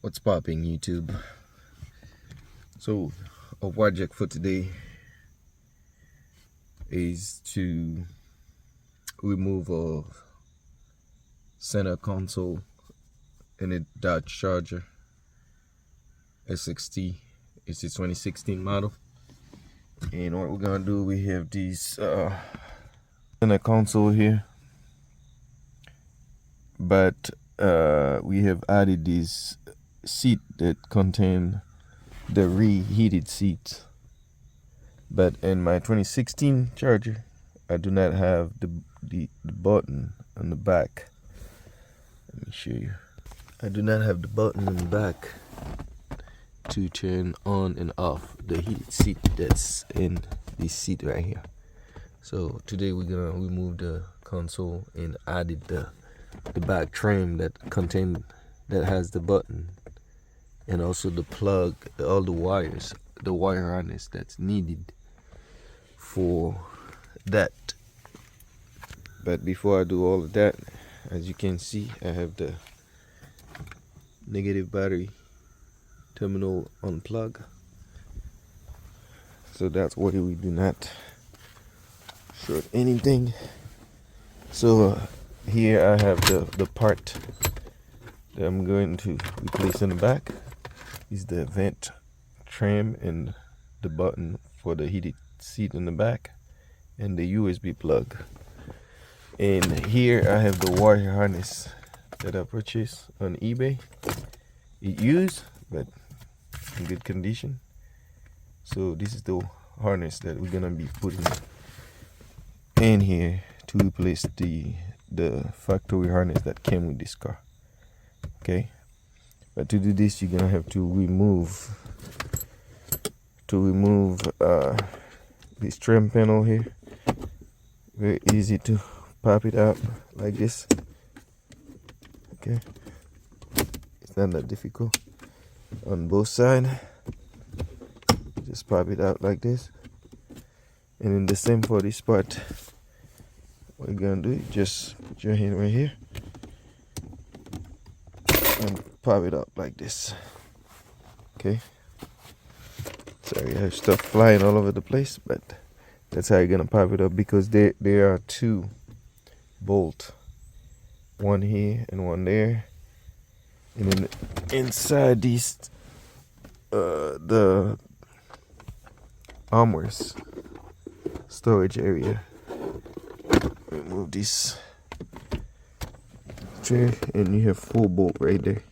What's popping, YouTube? So, our project for today is to remove a center console in a Dodge Charger S60. It's a 2016 model. And what we're gonna do, we have these center console here, but we have added this seat that contain the reheated seats. But in my 2016 Charger, I do not have the button on the back. Let me show you. I do not have the button on the back to turn on and off the heated seat that's in this seat right here. So today we're gonna remove the console and added the back trim that has the button, and also the plug, all the wires, the wire harness that's needed for that. But before I do all of that, as you can see, I have the negative battery terminal unplug, so that's why we do not short anything. So here I have the part that I'm going to replace in the back. Is the vent trim and the button for the heated seat in the back, and the USB plug. And here I have the wire harness that I purchased on eBay. It used, but in good condition. So this is the harness that we're gonna be putting in here to replace the factory harness that came with this car. Okay, but to do this, you're gonna have to remove this trim panel here. Very easy to pop it out like this. Okay, it's not that difficult on both sides. Just pop it out like this, and then the same for this part. What you're gonna do is just put your hand right here and pop it up like this. Okay, sorry, I have stuff flying all over the place, but that's how you're gonna pop it up, because there are two bolts, one here and one there, and then inside these the armor's storage area. Remove this tray, and you have 4 bolts right there.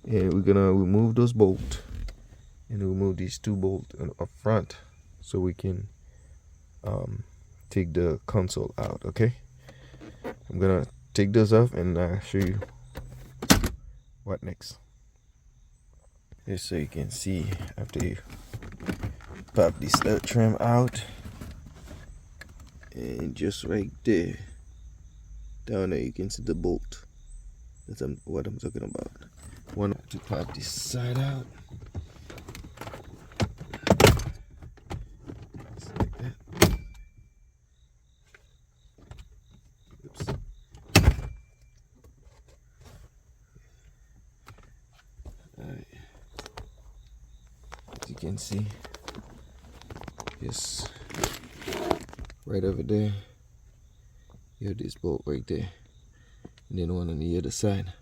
And we're gonna remove those bolts and remove these 2 bolts up front, so we can take the console out. Okay, I'm gonna take those off and show you what next. Just so you can see, after you pop this stud trim out, and just right there, down there, you can see the bolt. That's what I'm talking about. One to pop this side out. Just like that. Oops. Alright. As you can see, just right over there, you have this bolt right there, and then one on the other side.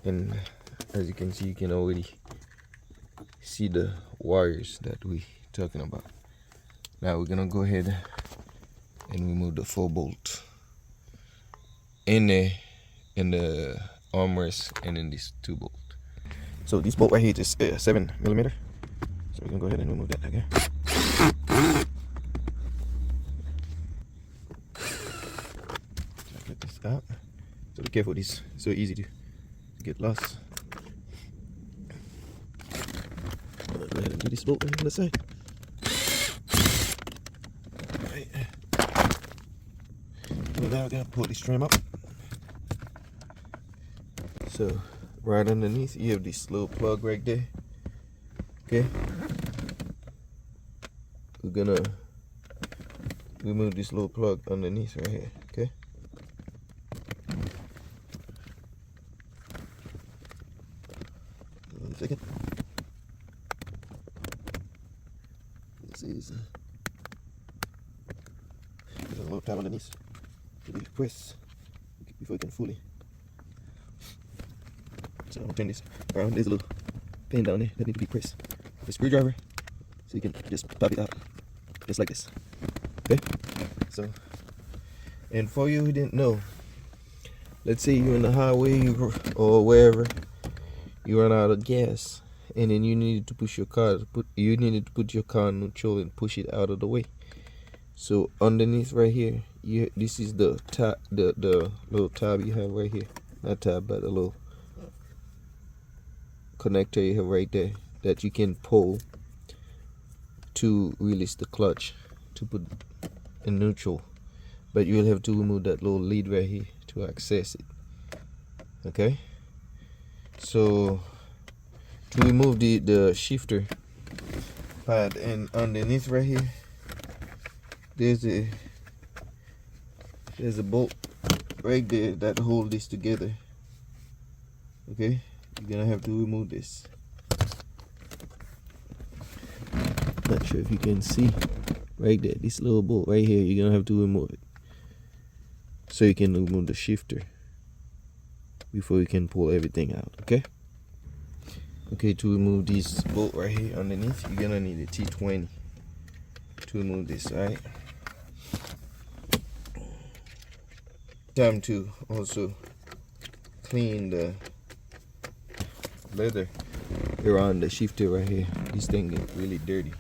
And as you can see, you can already see the wires that we talking about. Now we're gonna go ahead and remove the 4 bolt in there, in the armrest, and in this 2 bolt. So this bolt right here is 7mm. So we're gonna go ahead and remove that. Okay. Get this out. So be careful. This is so easy to get lost. Go ahead and do this bolt on the side. Alright. So now we're gonna pull this trim up. So right underneath, you have this little plug right there. Okay. We're gonna remove this little plug underneath right here. Okay. a second. This is there's a little tab underneath to be pressed before you can fully. So I'm gonna turn this around. There's a little pin down there that need to be pressed with a screwdriver, so you can just pop it out just like this. Okay. So, and for you who didn't know, let's say you're in the highway or wherever, you run out of gas, and then you needed to push your car. You needed to put your car in neutral and push it out of the way. So underneath right here, this is the tab, the little tab you have right here. Not tab, but a little connector you have right there that you can pull to release the clutch to put in neutral. But you'll have to remove that little lead right here to access it. Okay. So to remove the shifter pad, and underneath right here, there's a bolt right there that holds this together. Okay, you're gonna have to remove this. Not sure if you can see right there, this little bolt right here, you're gonna have to remove it so you can remove the shifter before you can pull everything out. Okay, to remove this bolt right here underneath, you're gonna need a T20 to remove this. All right, time to also clean the leather around the shifter right here. This thing gets really dirty,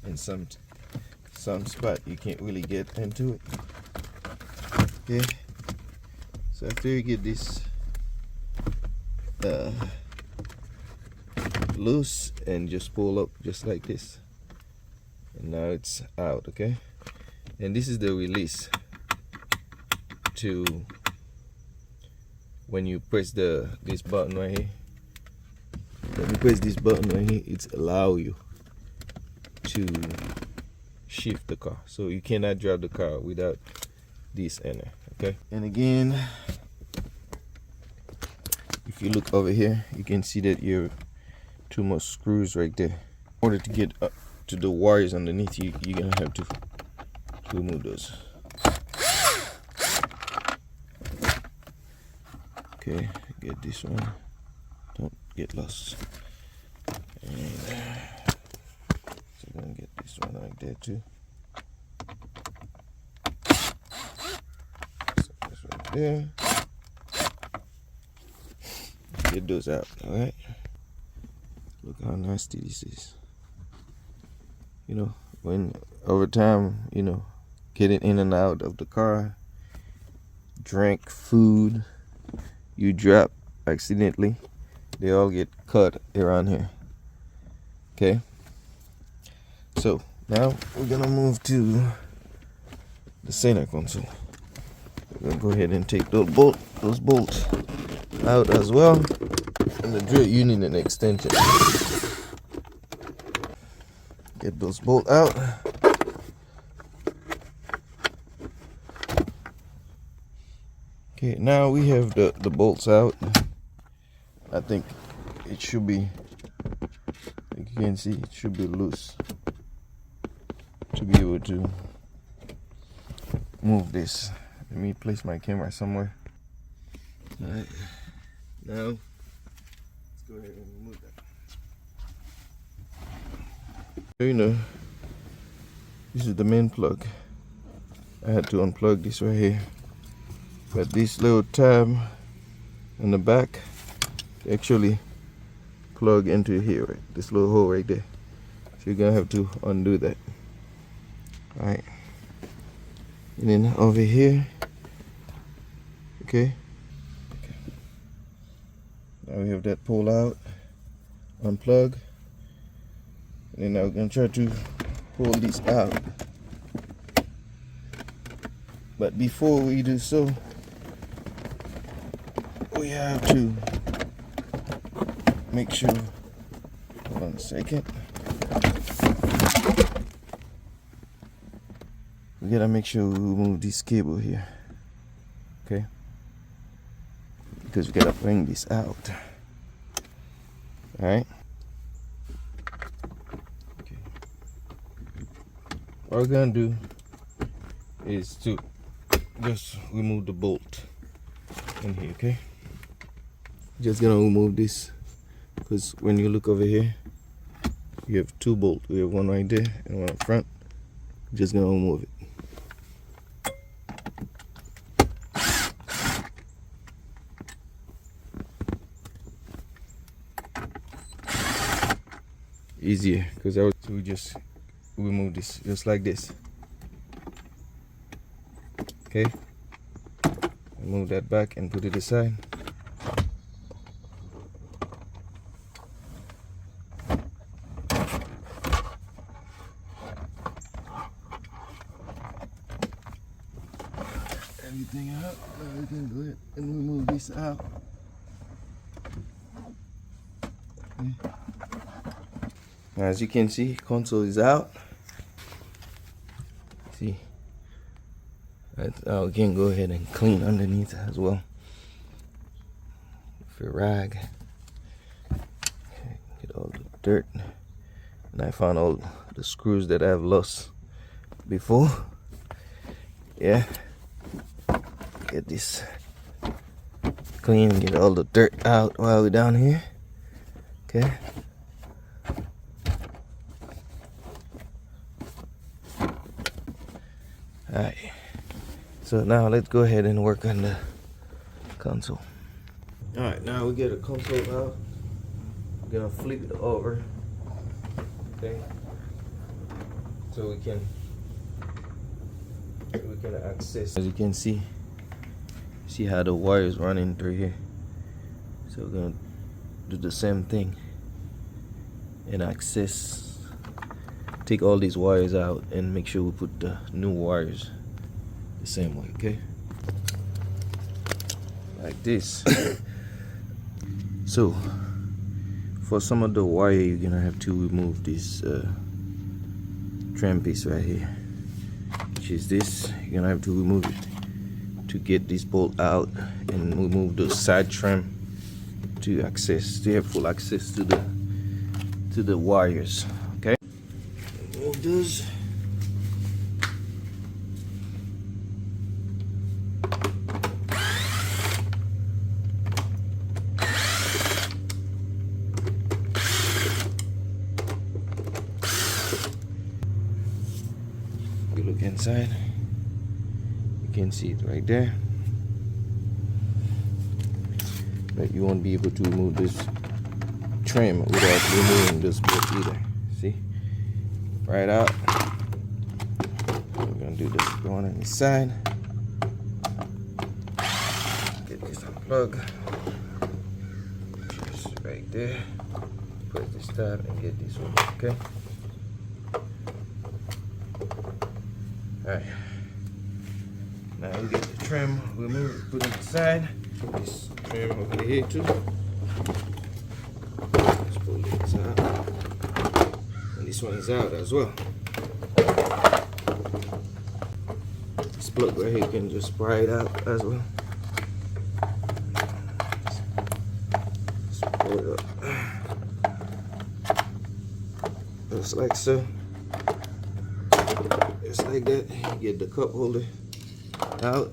and some spot you can't really get into it. Okay, so after you get this loose, and just pull up just like this, and now it's out. Okay, and this is the release to when you press this button right here. When you press this button right here, it's allow you to shift the car. So you cannot drive the car without this in there. Okay, and again, if you look over here, you can see that you're too much screws right there. In order to get up to the wires underneath, you're gonna have to remove those. Okay, get this one. Don't get lost. And so I'm gonna get this one like that too. So this right there. Get those out. All right. Look how nasty this is. You know, when over time, you know, getting in and out of the car, drink, food, you drop accidentally, they all get cut around here. Okay, so now we're gonna move to the center console. We're gonna go ahead and take those bolts out as well, and the drill, you need an extension. Get those bolts out. Okay, now we have the bolts out. I think it should be, like you can see, it should be loose to be able to move this. Let me place my camera somewhere. All right, now let's go ahead and remove that. You know, this is the main plug. I had to unplug this right here, but this little tab in the back actually plug into here, right? This little hole right there. So you're gonna have to undo that. All right, and then over here, okay. Now we have that pull out, unplug, and then now we're gonna try to pull these out. But before we do so, we have to make sure, hold on a second. We gotta make sure we remove this cable here, okay? Because we gotta bring this out. All right, what we're gonna do is to just remove the bolt in here, okay? Just gonna remove this because when you look over here, you have two bolts. We have one right there and one up front. Just gonna remove it. Easier because so we just remove this just like this. Okay, move that back and put it aside. Everything out. Now we can go ahead and remove this out. Okay. As you can see, console is out. See, now we can go ahead and clean underneath as well with a rag. Okay, get all the dirt, and I found all the screws that I've lost before. Yeah, get this clean, get all the dirt out while we're down here. Okay. Alright, so now let's go ahead and work on the console. Alright, now we get a console out. We're gonna flip it over. Okay. So we can access. As you can see how the wires running through here. So we're gonna do the same thing and access. Take all these wires out and make sure we put the new wires the same way, okay? Like this. So for some of the wire, you're gonna have to remove this trim piece right here, which is this. You're gonna have to remove it to get this bolt out and remove the side trim to have full access to the wires. Okay. Remove those. You look inside, you can see it right there, but you won't be able to remove this trim without removing this bolt either. See, right out. We're gonna do this going on the side. Get this unplugged. Just right there. Press this tab and get this one. Okay. Alright, now we get the trim removed, put it aside. This trim over here too. Let's pull this out. And this one is out as well. This plug right here, you can just pry it out as well. Just pull it up. Just like so. Just like that, you get the cup holder out.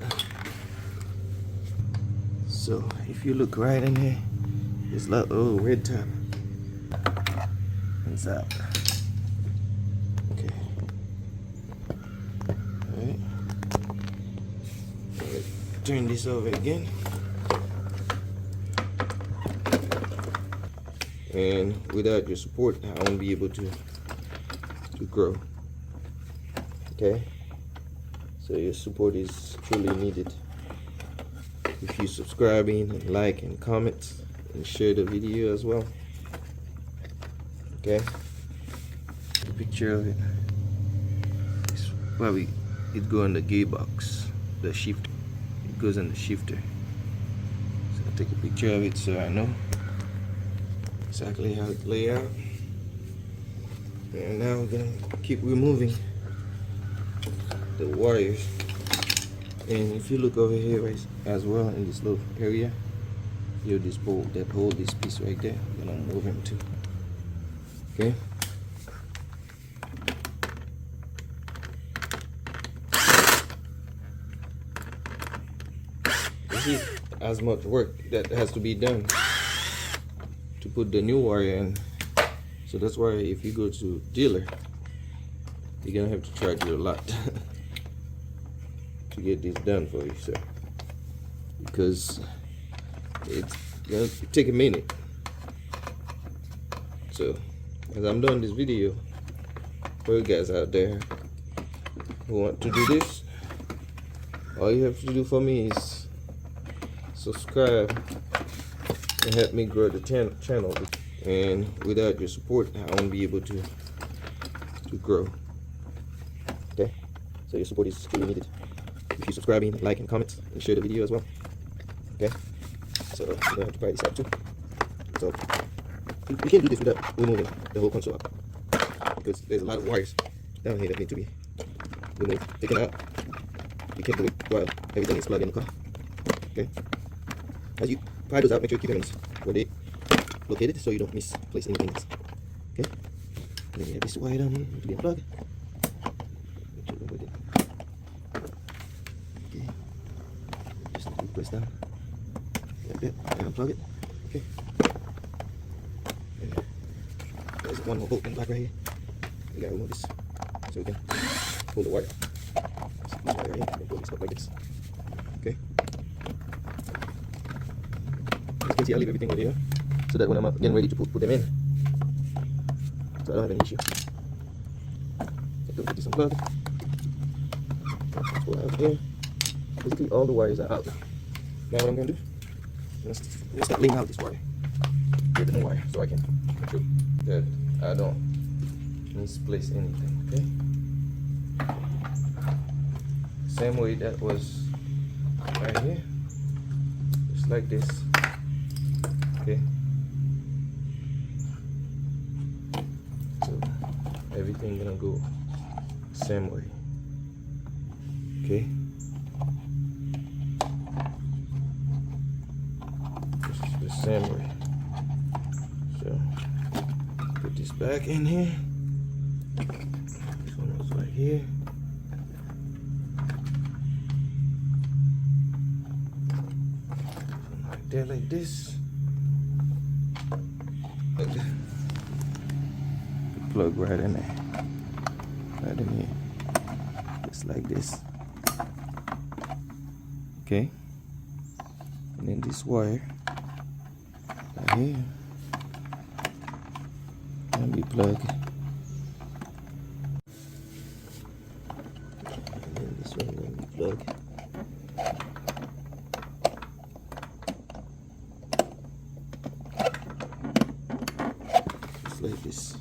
So if you look right in here, it's like a little red tab. It's out. Okay. Alright. Turn this over again. And without your support, I won't be able to grow. Okay, so your support is truly needed. If you subscribing and like and comment and share the video as well. Okay, the picture of it. It's probably it go in the gearbox, the shifter. It goes in the shifter. So I'll take a picture of it so I know exactly how it lay out. And now we're gonna keep removing the wires. And if you look over here right, as well in this little area, you have this bolt that hold this piece right there. I'm gonna move him too. Okay. see as much work that has to be done to put the new wire in. So that's why if you go to dealer, you're gonna have to charge you a lot to get this done for you, sir, because it's gonna take a minute. So as I'm doing this video for you guys out there who want to do this, all you have to do for me is subscribe and help me grow the channel, and without your support I won't be able to grow. Okay, so your support is really needed. If you subscribe, like and comment and share the video as well. Okay, so you're gonna have to try this out too. So you can't do this without removing the whole console out, because there's a lot of wires down here that need to be removed, taken out. You can't do it while everything is plugged in the car. Okay, as you pry those out, make sure you keep them where they located so you don't misplace anything else. Okay, and then we have this wire down here to be unplugged. Make sure you avoid it. Okay, just need to press down like that and unplug it. Okay, and there's one more bolt in the back right here. We gotta remove this so we can pull the wire. This wire right here, and pull this up like this. Okay, as you can see, I leave everything over here so that when I'm getting ready to put them in, so I don't have any issue. So put this unplugged. Pull out here. Basically, all the wires are out. Now what I'm going to do, let's start laying out this wire with the new wire so I can make sure that I don't misplace anything. Okay, same way that was right here, just like this. Okay, so everything gonna go same way. Okay, this is the same way. So put this back in here. This one was right here. Right there, like this. Like that. Plug right in there. Right in here. Just like this. Okay. And then this wire right here can be plugged. And then this one can be plugged. Just like this.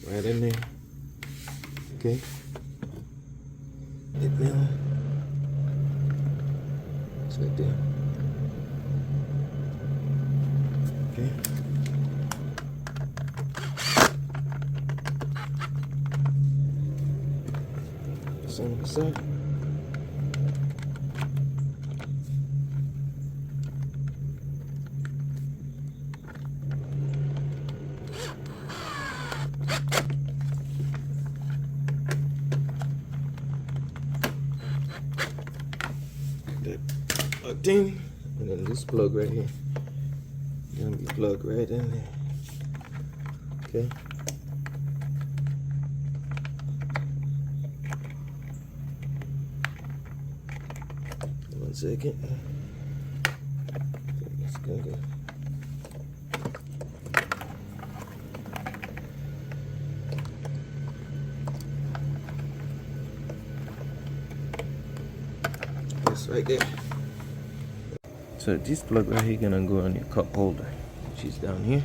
Right in there. Okay. It now. It's right there. Okay. Same on the side. Plugged in, and then this plug right here gonna be plugged right in there. Okay. One second. It's gonna go. That's right there. So this plug right here gonna go on your cup holder, which is down here.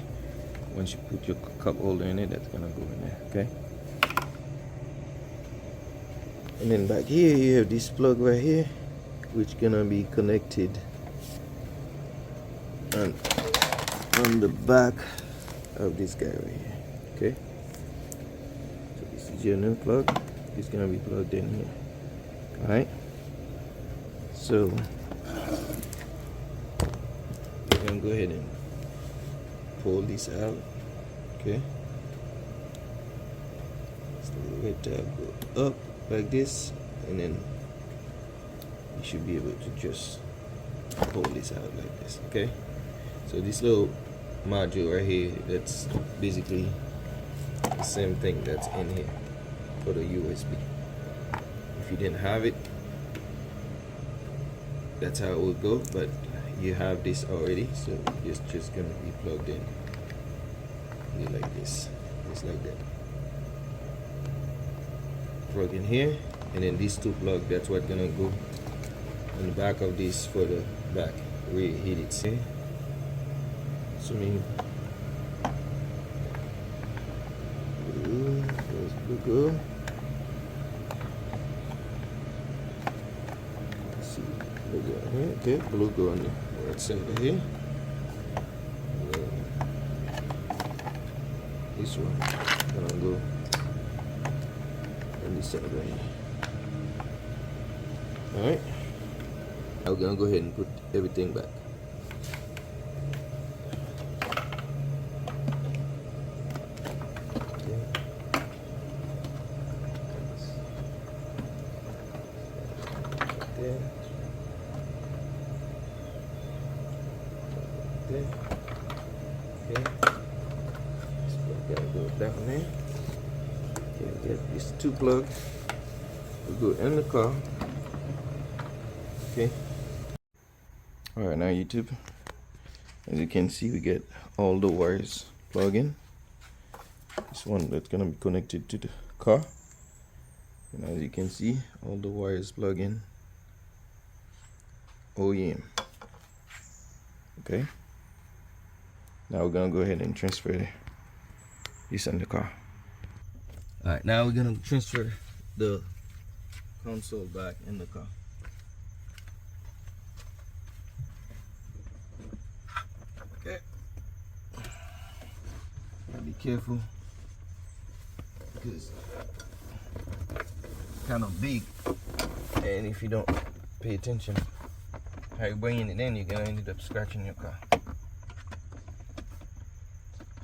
Once you put your cup holder in it, that's gonna go in there. Okay. And then back here you have this plug right here, which gonna be connected on the back of this guy right here. Okay. So this is your new plug. It's gonna be plugged in here. All right. So we're gonna go ahead and pull this out. Okay. So the red tab go up like this, and then you should be able to just pull this out like this. Okay, so this little module right here, that's basically the same thing that's in here for the USB. If you didn't have it, that's how it would go, but you have this already, so it's just gonna be plugged in like this, just like that. Plug in here, and then these two plug, that's what gonna go on the back of this for the back rear heated seat. Assuming blue go. Let's see, blue go here. Okay, blue go on the right side of here. This one gonna go on this side right here. Alright, now we're gonna go ahead and put everything back. Okay, this plug gotta go down there. Okay, get these two plugs. We go in the car. Okay. Alright, now YouTube, as you can see, we get all the wires plugged in. This one that's gonna be connected to the car, and as you can see, all the wires plug in OEM. Okay, now we're gonna go ahead and transfer this in the car. Alright, now we're gonna transfer the console back in the car. Okay, gotta be careful because it's kind of big, and if you don't pay attention how you're bringing it in, you're gonna end up scratching your car.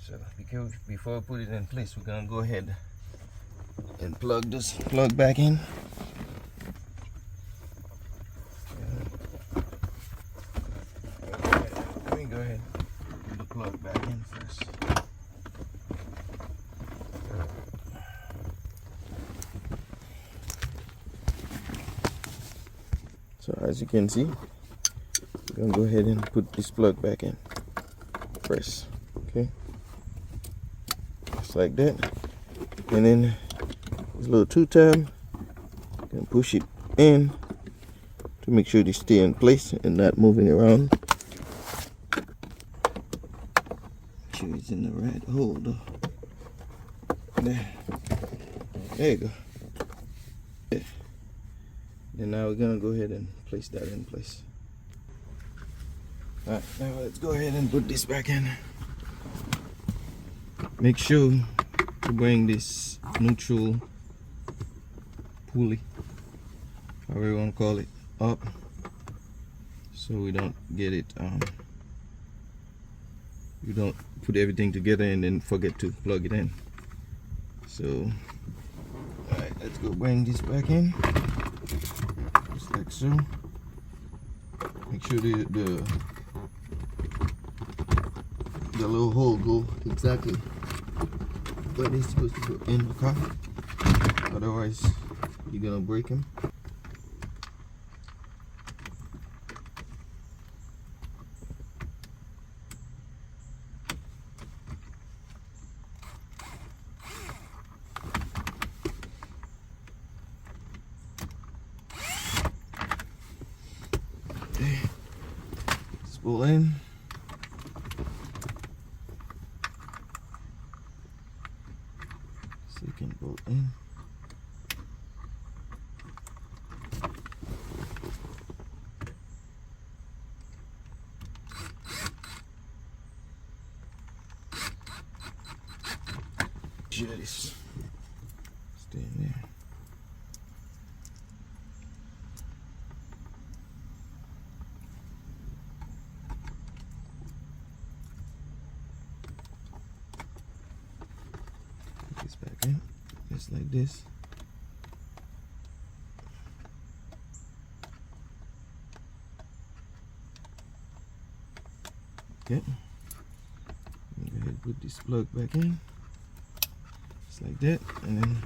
So because before we put it in place, we're gonna go ahead and plug this plug back in. Let me go ahead and put the plug back in first. So as you can see, we're gonna go ahead and put this plug back in first. Okay, just like that, and then this little 2-tab, you can push it in to make sure they stay in place and not moving around. Make sure it's in the right hole. There you go. Yeah. And now we're gonna go ahead and place that in place. Alright, now let's go ahead and put this back in. Make sure to bring this neutral pulley, however you want to call it, up so we don't get it, you don't put everything together and then forget to plug it in. So alright, let's go bring this back in just like so. Make sure the little hole go exactly where it's supposed to go in the car, otherwise you're gonna break them. Okay, spool in. Second bolt in. Sure this stay in there. Put this back in, just like this. Okay. Go ahead and put this plug back in. Just like that. And then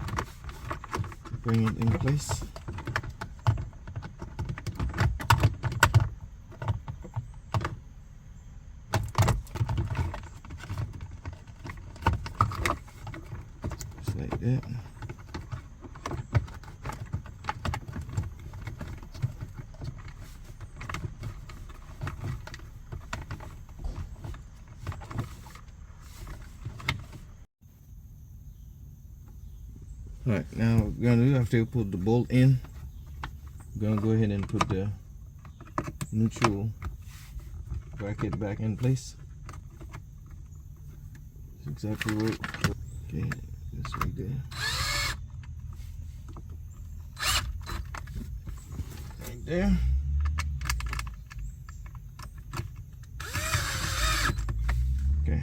bring it in place. Just like that. Alright, now what we're gonna do after we put the bolt in, we're gonna go ahead and put the neutral bracket back in place. That's exactly what. Okay, that's right there. Right there. Okay.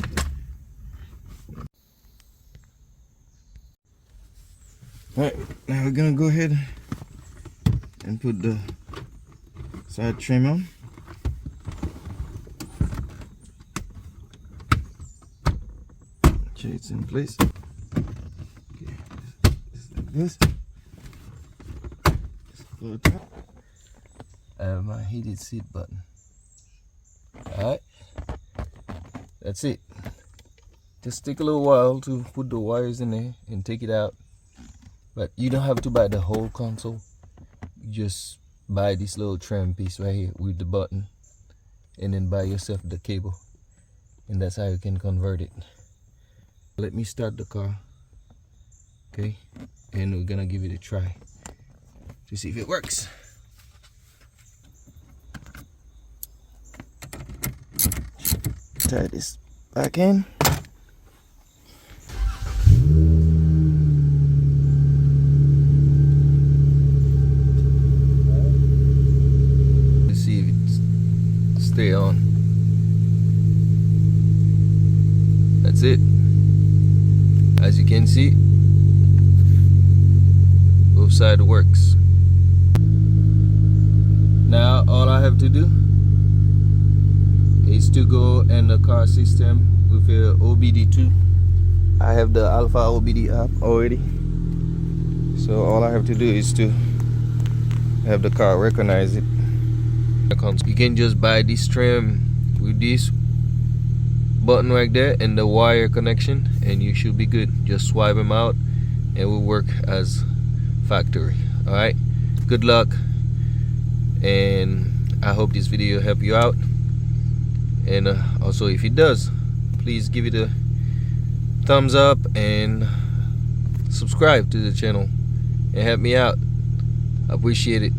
Alright, now we're gonna go ahead and put the side trim on. Okay, it's in place. Okay, just like this. Just go top. I have my heated seat button. Alright, that's it. Just take a little while to put the wires in there and take it out. But you don't have to buy the whole console. You just buy this little trim piece right here with the button, and then buy yourself the cable, and that's how you can convert it. Let me start the car, okay, and we're gonna give it a try to see if it works. Tie this back in. Stay on. That's it. As you can see, both sides works. Now all I have to do is to go in the car system with the OBD2. I have the Alpha OBD app already, so all I have to do is to have the car recognize it. You can just buy this trim with this button right there and the wire connection, and you should be good. Just swipe them out and it will work as factory. Alright, good luck, and I hope this video helped you out. And also, if it does, please give it a thumbs up and subscribe to the channel and help me out. I appreciate it.